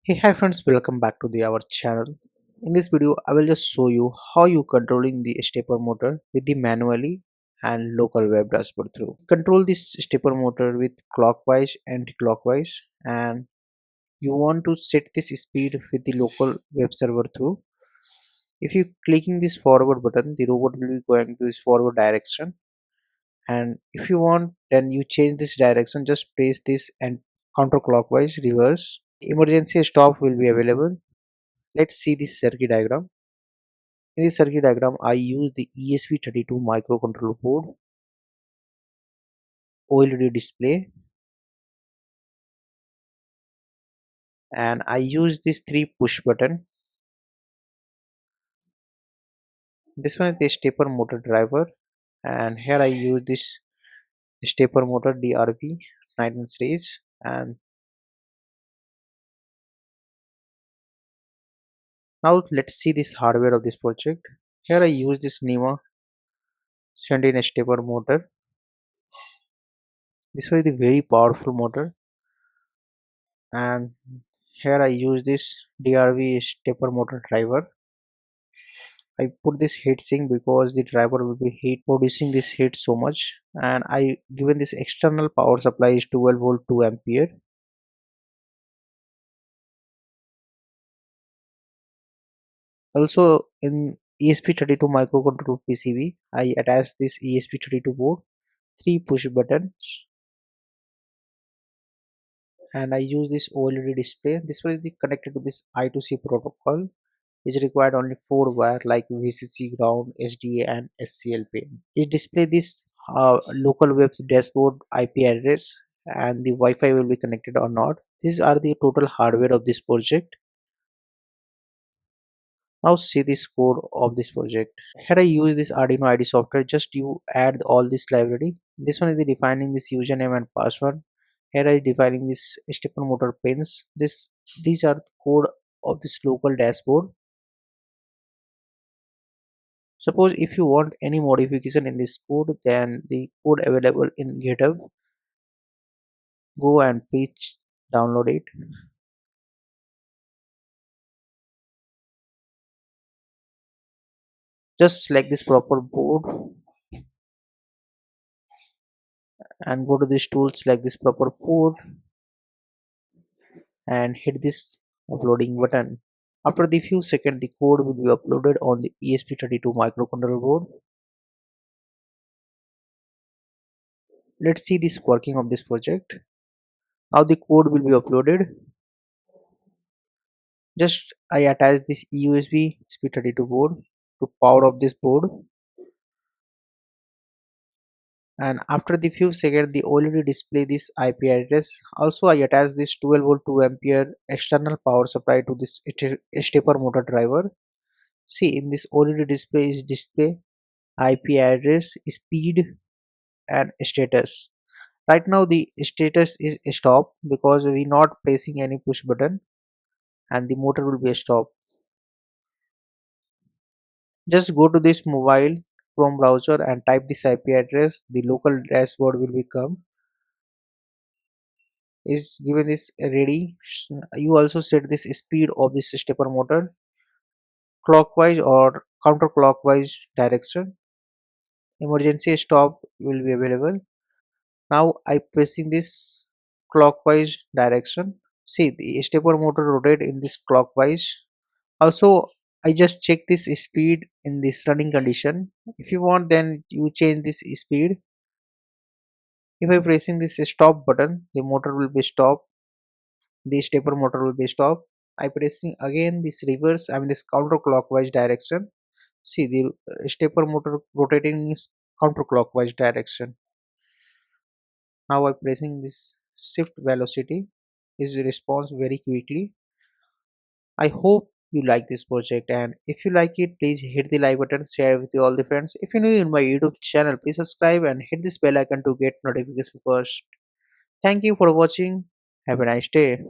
Hey, hi friends, welcome back to our channel. In this video I will just show you how you controlling the stepper motor with the manually and local web dashboard through. Control this stepper motor with clockwise and anti-clockwise, and you want to set this speed with the local web server through. If you clicking this forward button, the robot will be going to this forward direction, and if you want then you change this direction, just press this and counterclockwise reverse. Emergency stop will be available. Let's see this circuit diagram. In this circuit diagram, I use the ESP32 microcontroller board, Oled display, and I use this three push button. This one is the stepper motor driver, and here I use this stepper motor DRV8825 series. And now let's see this hardware of this project. Here I use this NEMA send in stepper motor. This one is the very powerful motor, and here I use this DRV stepper motor driver. I put this heat sink because the driver will be heat producing this heat so much, and I given this external power supply is 12 volt 2 ampere. Also in ESP32 microcontroller PCB I attach this ESP32 board, 3 push buttons, and I use this OLED display. This one is connected to this I2C protocol, is required only 4 wire like VCC, ground, SDA and SCL pin. It display this local web dashboard IP address and the Wi-Fi will be connected or not. These are the total hardware of this project. Now see this code of this project. Here I use this Arduino ID software. Just you add all this library. This one is the defining this username and password. Here I defining this stepper motor pins. These are the code of this local dashboard. Suppose if you want any modification in this code, then the code available in GitHub. Go and please download it. Just select this proper board and go to this tool, select this proper board and hit this uploading button. After the few seconds, the code will be uploaded on the ESP32 microcontroller board. Let's see this working of this project. Now the code will be uploaded. Just I attach this USB ESP32 board to power of this board, and after the few seconds the already display this IP address. Also I attach this 12 volt 2 ampere external power supply to this stepper motor driver. See, in this already display is display IP address, speed and status. Right now the status is stop because we not pressing any push button, and the motor will be stop. Just go to this mobile Chrome browser and type this IP address. The local dashboard will become is given this ready. You also set this speed of this stepper motor clockwise or counterclockwise direction. Emergency stop will be available. Now I pressing this clockwise direction. See, the stepper motor rotate in this clockwise. Also I just check this speed in this running condition. If you want then you change this speed. If I pressing this stop button, the motor will be stop, the stepper motor will be stop. I pressing again this reverse, I mean this counterclockwise direction. See, the stepper motor rotating is counterclockwise direction. Now I pressing this shift velocity, is response very quickly. I hope you like this project, and if you like it please hit the like button, share with all the friends. If you're new in my YouTube channel, please subscribe and hit this bell icon to get notification first. Thank you for watching. Have a nice day.